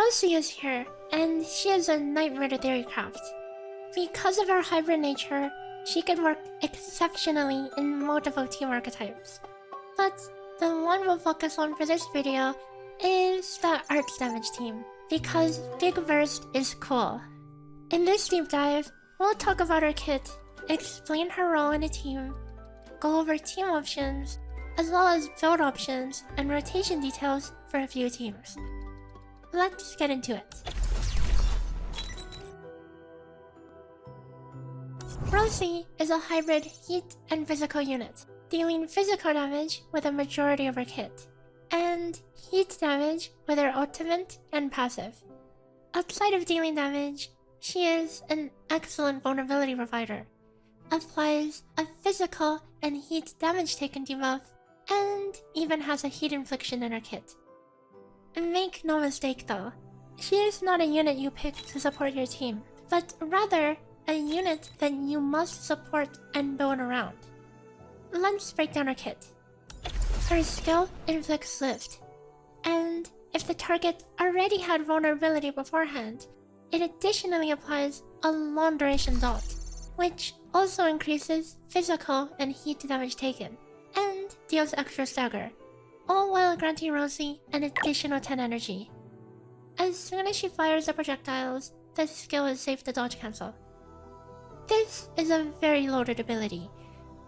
Rossi is here, and she is a nightmare to theorycraft. Because of her hybrid nature, she can work exceptionally in multiple team archetypes. But the one we'll focus on for this video is the Arts Damage team, because Big Burst is cool. In this deep dive, we'll talk about her kit, explain her role in the team, go over team options, as well as build options and rotation details for a few teams. Let's get into it. Rossi is a hybrid heat and physical unit, dealing physical damage with a majority of her kit, and heat damage with her ultimate and passive. Outside of dealing damage, she is an excellent vulnerability provider, applies a physical and heat damage taken debuff, and even has a heat infliction in her kit. Make no mistake though, she is not a unit you pick to support your team, but rather a unit that you must support and build around. Let's break down her kit. Her skill inflicts lift, and if the target already had vulnerability beforehand, it additionally applies a long duration dot, which also increases physical and heat damage taken, and deals extra stagger, all while granting Rossi an additional 10 energy. As soon as she fires the projectiles, the skill is safe to dodge cancel. This is a very loaded ability,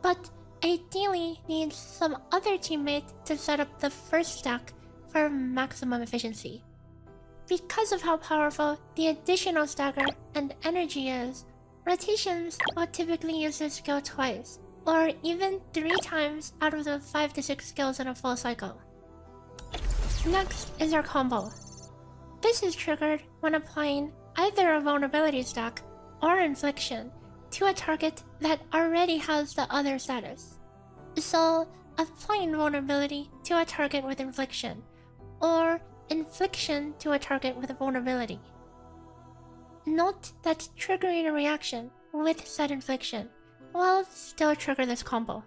but ideally needs some other teammate to set up the first stack for maximum efficiency. Because of how powerful the additional stagger and energy is, rotations will typically use this skill twice, or even 3 times out of the 5 to 6 skills in a full cycle. Next is her combo. This is triggered when applying either a vulnerability stack or infliction to a target that already has the other status. So, applying vulnerability to a target with infliction, or infliction to a target with vulnerability. Note that triggering a reaction with said infliction will still trigger this combo.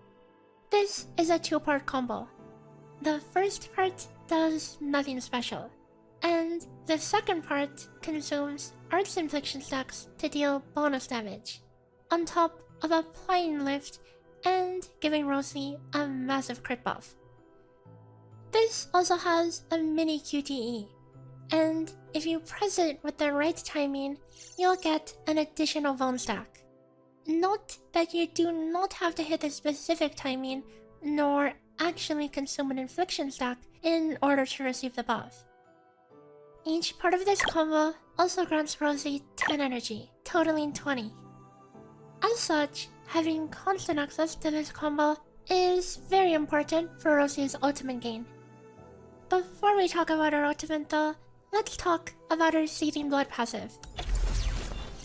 This is a 2-part combo. The first part does nothing special, and the second part consumes Arts infliction stacks to deal bonus damage, on top of applying lift and giving Rossi a massive crit buff. This also has a mini QTE, and if you press it with the right timing, you'll get an additional Vuln stack. Note that you do not have to hit the specific timing, nor actually consume an infliction stack in order to receive the buff. Each part of this combo also grants Rossi 10 energy, totaling 20. As such, having constant access to this combo is very important for Rossi's ultimate gain. Before we talk about her ultimate though, let's talk about her Seething Blood passive.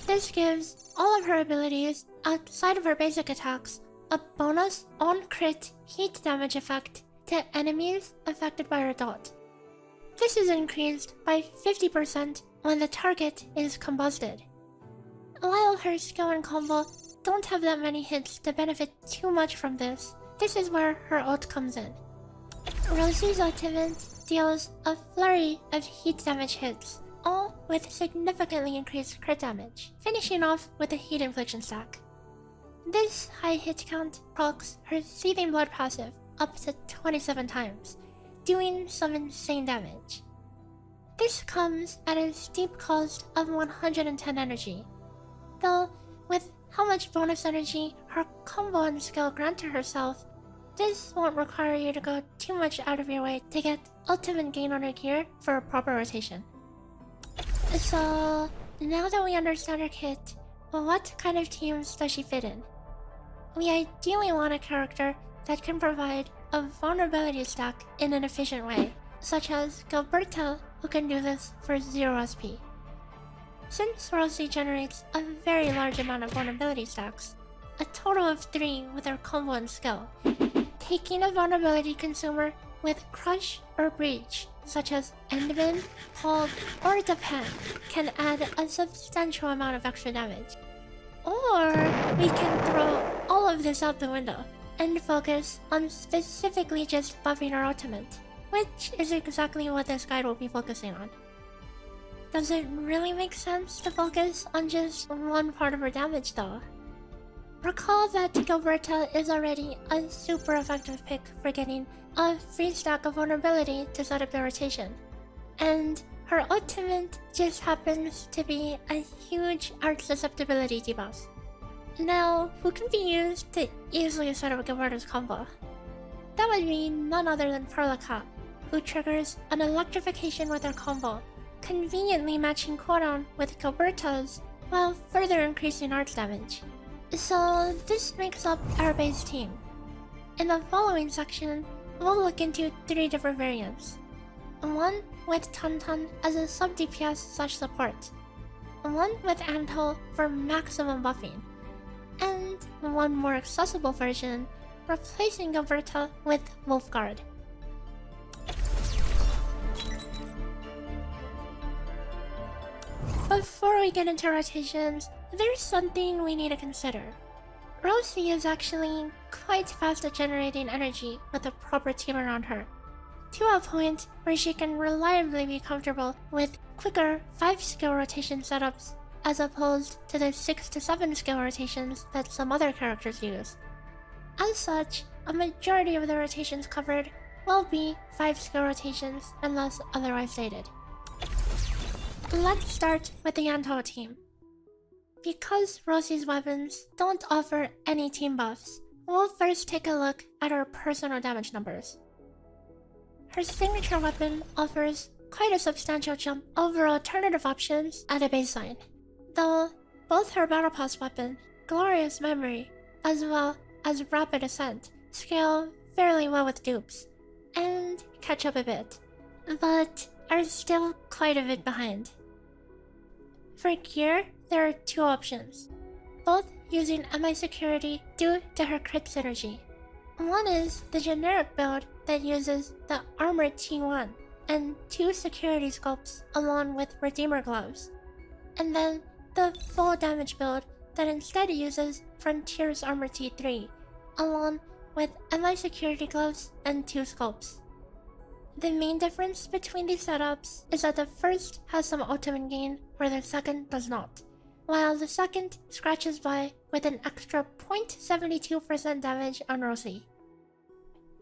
This gives all of her abilities outside of her basic attacks a bonus on crit heat damage effect to enemies affected by her dot. This is increased by 50% when the target is combusted. While her skill and combo don't have that many hits to benefit too much from this, this is where her ult comes in. Rossi's ultimate deals a flurry of heat damage hits, all with significantly increased crit damage, finishing off with a heat infliction stack. This high hit count procs her Seething Blood passive up to 27 times, doing some insane damage. This comes at a steep cost of 110 energy, though with how much bonus energy her combo and skill grant to herself, this won't require you to go too much out of your way to get ultimate gain on her gear for a proper rotation. So, now that we understand her kit, what kind of teams does she fit in? We ideally want a character that can provide a vulnerability stack in an efficient way, such as Gilberta, who can do this for 0 SP. Since Rossi generates a very large amount of vulnerability stacks, a total of 3 with her combo and skill, taking a vulnerability consumer with Crush or Breach, such as Endfield, Hold, or Depend, can add a substantial amount of extra damage. Or we can throw all of this out the window and focus on specifically just buffing our ultimate, which is exactly what this guide will be focusing on. Does it really make sense to focus on just one part of her damage though? Recall that Gilberta is already a super effective pick for getting a free stack of vulnerability to set up the rotation. And her ultimate just happens to be a huge arch susceptibility debuff. Now, who can be used to easily set up Gilberta's combo? That would be none other than Perlica, who triggers an electrification with her combo, conveniently matching cooldown with Gilberta's while further increasing arch damage. So this makes up our base team. In the following section, we'll look into 3 different variants. One with Tangtang as a sub DPS / support, one with Antal for maximum buffing, and one more accessible version replacing Gilberta with Wulfgard. Before we get into rotations, there's something we need to consider. Rossi is actually quite fast at generating energy with a proper team around her, to a point where she can reliably be comfortable with quicker 5 skill rotation setups as opposed to the 6 to 7 skill rotations that some other characters use. As such, a majority of the rotations covered will be 5 skill rotations unless otherwise stated. Let's start with the Antal team. Because Rossi's weapons don't offer any team buffs, we'll first take a look at her personal damage numbers. Her signature weapon offers quite a substantial jump over alternative options at a baseline, though both her Battle Pass weapon, Glorious Memory, as well as Rapid Ascent scale fairly well with dupes, and catch up a bit, but are still quite a bit behind. For gear, there are 2 options, both using MI security due to her crit synergy. One is the generic build that uses the Armored T1 and 2 security scopes along with Redeemer gloves, and then the full damage build that instead uses Frontier's Armor T3 along with MI security gloves and 2 scopes. The main difference between these setups is that the first has some ultimate gain where the second does not, while the second scratches by with an extra 0.72% damage on Rossi.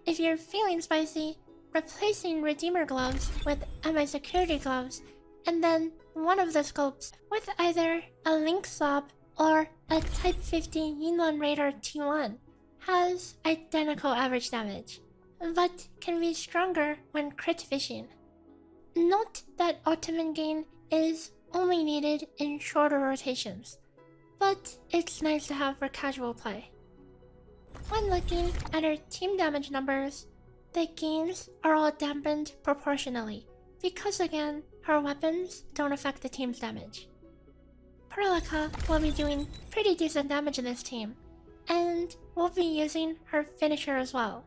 If you're feeling spicy, replacing Redeemer gloves with MI security gloves and then one of the scopes with either a Link Swap or a Type 50 Yinlan Radar T1 has identical average damage, but can be stronger when crit fishing. Note that ultimate gain is only needed in shorter rotations, but it's nice to have for casual play. When looking at her team damage numbers, the gains are all dampened proportionally, because again, her weapons don't affect the team's damage. Perlica will be doing pretty decent damage in this team, and will be using her finisher as well.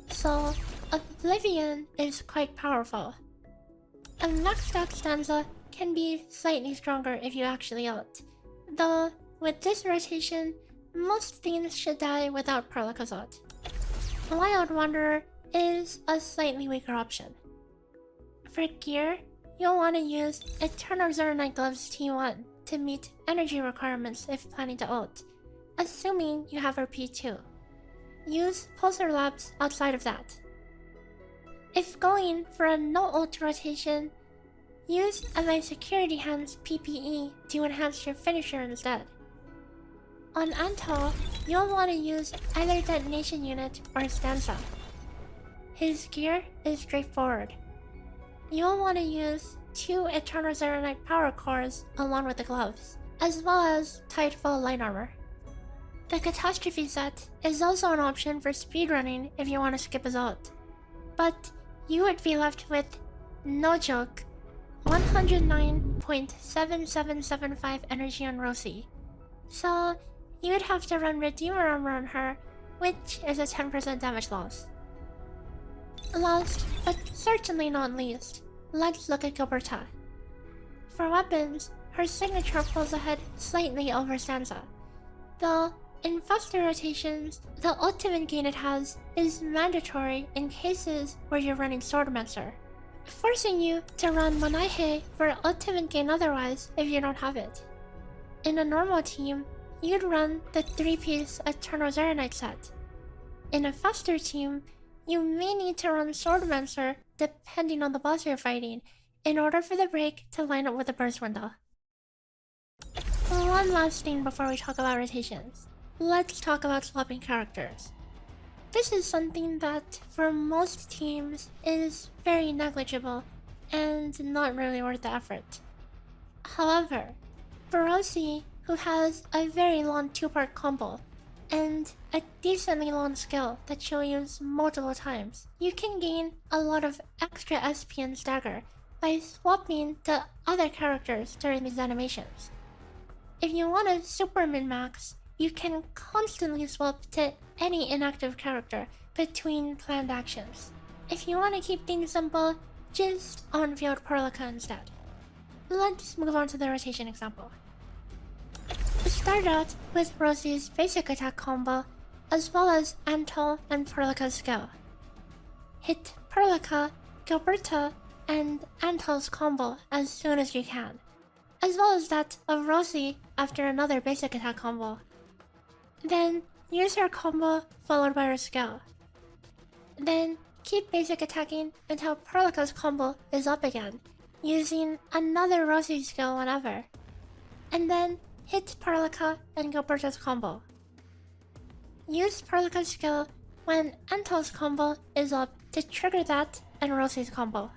So, Oblivion is quite powerful. A maxed out stanza can be slightly stronger if you actually ult, though with this rotation, most things should die without Perlica's ult. Wild Wanderer is a slightly weaker option. For gear, you'll want to use Eternal Zernite Gloves T1 to meet energy requirements if planning to ult, assuming you have her P2. Use Pulsar Labs outside of that. If going for a no ult rotation, use MI Security Hands PPE to enhance your finisher instead. On Antal, you'll want to use either Detonation Unit or Stanza. His gear is straightforward. You'll want to use 2 Eternal Zernite Power Cores along with the gloves, as well as tight full light armor. The Catastrophe set is also an option for speedrunning if you want to skip his ult, but you would be left with, no joke, 109.7775 energy on Rossi. So you would have to run Redeemer armor on her, which is a 10% damage loss. Last, but certainly not least, let's look at Gilberta. For weapons, her signature pulls ahead slightly over Stanza, though in faster rotations, the ultimate gain it has is mandatory in cases where you're running Swordmancer. forcing you to run Monaihe for ultimate gain otherwise if you don't have it. In a normal team, you'd run the 3-piece Eternal Zaranite set. In a faster team, you may need to run Swordmancer depending on the boss you're fighting in order for the break to line up with the burst window. One last thing before we talk about rotations. Let's talk about swapping characters. This is something that, for most teams, is very negligible and not really worth the effort. However, for Rossi, who has a very long 2-part combo and a decently long skill that she'll use multiple times, you can gain a lot of extra SP and stagger by swapping to other characters during these animations. If you want to super min-max, you can constantly swap to any inactive character between planned actions. If you want to keep things simple, just on-field Perlica instead. Let's move on to the rotation example. We start out with Rossi's basic attack combo, as well as Antal and Perlica's skill. Hit Perlica, Gilberta, and Antal's combo as soon as you can, as well as that of Rossi after another basic attack combo. Then use her combo followed by her skill. Then keep basic attacking until Perlica's combo is up again, using another Rossi skill whenever. And then hit Perlica and Gilberta's combo. Use Perlica's skill when Antal's combo is up to trigger that and Rossi's combo.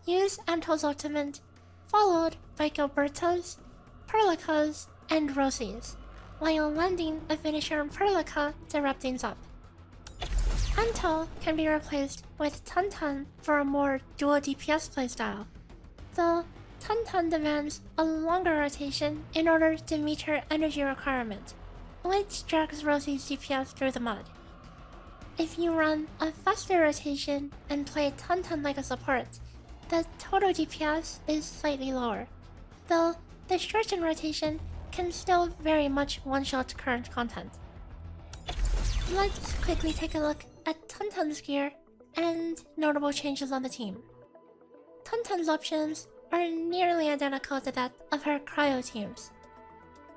Use Antal's ultimate, followed by Gilberta's, Perlica's, and Rossi's, while landing a finisher on Perlica to wrap things up. Antal can be replaced with Tangtang for a more dual DPS playstyle, though Tangtang demands a longer rotation in order to meet her energy requirement, which drags Rossi's DPS through the mud. If you run a faster rotation and play Tangtang like a support, the total DPS is slightly lower, though the shortened rotation can still very much one-shot current content. Let's quickly take a look at Tangtang's gear and notable changes on the team. Tangtang's options are nearly identical to that of her cryo teams.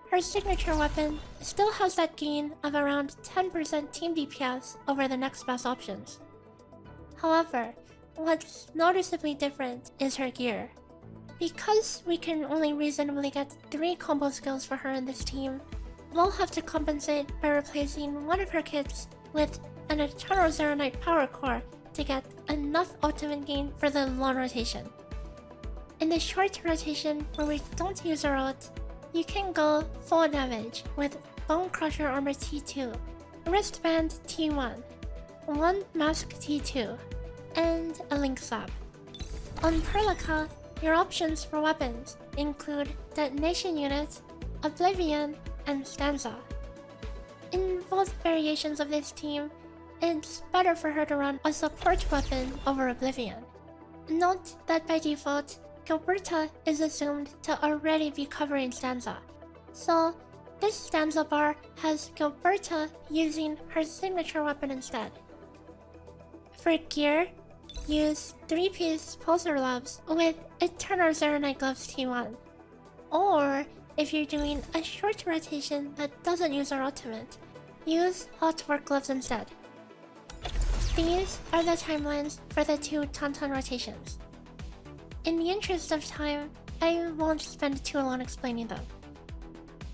Her signature weapon still has that gain of around 10% team DPS over the next best options. However, what's noticeably different is her gear. Because we can only reasonably get 3 combo skills for her in this team, we'll have to compensate by replacing one of her kits with an Eternal Zaranite power core to get enough ultimate gain for the long rotation. In the short rotation where we don't use our ult, you can go full damage with Bone Crusher Armor T2, Wristband T1, 1 Mask T2, and a Link Slab. On Perlica, your options for weapons include Detonation Unit, Oblivion, and Stanza. In both variations of this team, it's better for her to run a support weapon over Oblivion. Note that by default, Gilberta is assumed to already be covering Stanza, so this Stanza bar has Gilberta using her signature weapon instead. For gear, use 3-piece Pulsar Gloves with Eternal Zaranite Gloves T1, or if you're doing a short rotation that doesn't use our ultimate, use Hot Work Gloves instead. These are the timelines for the 2 Tangtang rotations. In the interest of time, I won't spend too long explaining them.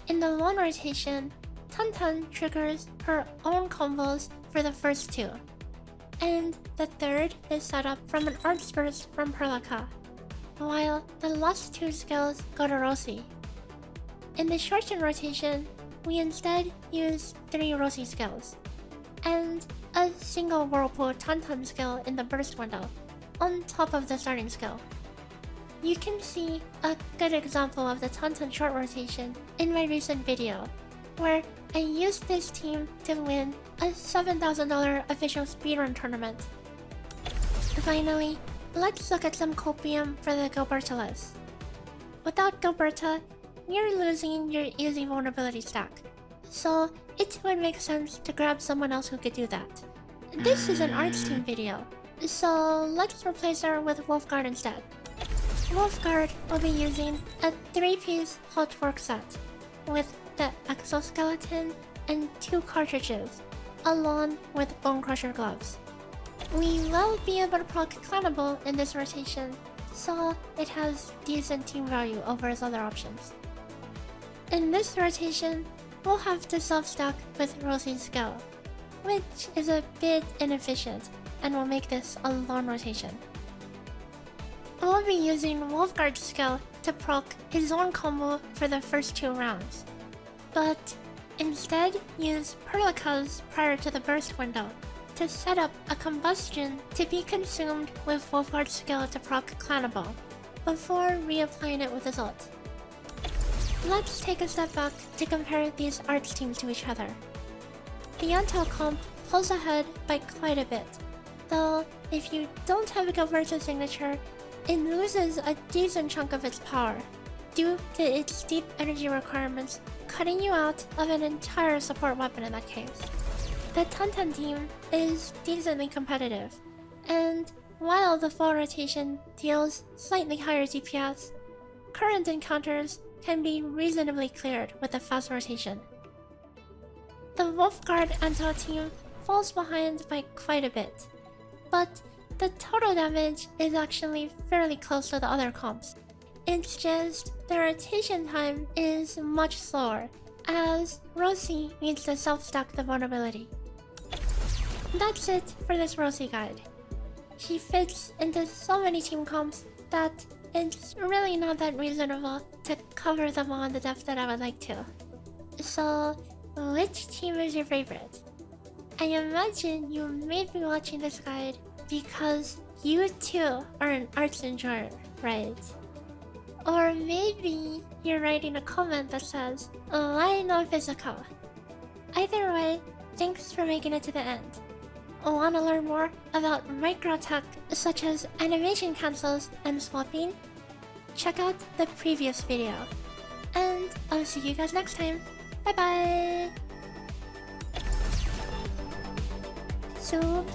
In the long rotation, Tangtang triggers her own combos for the first 2, and the third is set up from an Arts Burst from Perlica, while the last 2 skills go to Rossi. In the shortened rotation, we instead use 3 Rossi skills, and a single Whirlpool Tangtang skill in the burst window, on top of the starting skill. You can see a good example of the Tangtang short rotation in my recent video, where I used this team to win a $7,000 official speedrun tournament. Finally, let's look at some copium for the Gilberta list. Without Gilberta, you're losing your easy vulnerability stack, so it would make sense to grab someone else who could do that. This is an arts team video, So let's replace her with Wulfgard instead. Wulfgard will be using a 3-piece hot work set with the exoskeleton and 2 cartridges, along with Bone Crusher gloves. We will be able to proc Climbable in this rotation, so it has decent team value over its other options. In this rotation, we'll have to self-stack with Rossi's skill, which is a bit inefficient and will make this a long rotation. We'll be using Wulfgard's skill to proc his own combo for the first 2 rounds, but instead use Perlica's prior to the burst window to set up a combustion to be consumed with Wulfgard's skill to proc Climbable, before reapplying it with his ult. Let's take a step back to compare these arts teams to each other. The Antal comp pulls ahead by quite a bit, though if you don't have a Gilberta signature, it loses a decent chunk of its power, due to its deep energy requirements cutting you out of an entire support weapon in that case. The Tangtang team is decently competitive, and while the full rotation deals slightly higher DPS, current encounters can be reasonably cleared with a fast rotation. The Wulfgard Antal team falls behind by quite a bit, but the total damage is actually fairly close to the other comps. It's just the rotation time is much slower, as Rossi needs to self-stack the vulnerability. That's it for this Rossi guide. She fits into so many team comps that it's really not that reasonable to cover them all in the depth that I would like to. So, which team is your favorite? I imagine you may be watching this guide because you too are an arts enjoyer, right? Or maybe you're writing a comment that says, "Why no physical?" Either way, thanks for making it to the end. Want to learn more about micro tech such as animation cancels and swapping? Check out the previous video. And I'll see you guys next time. Bye bye! Sub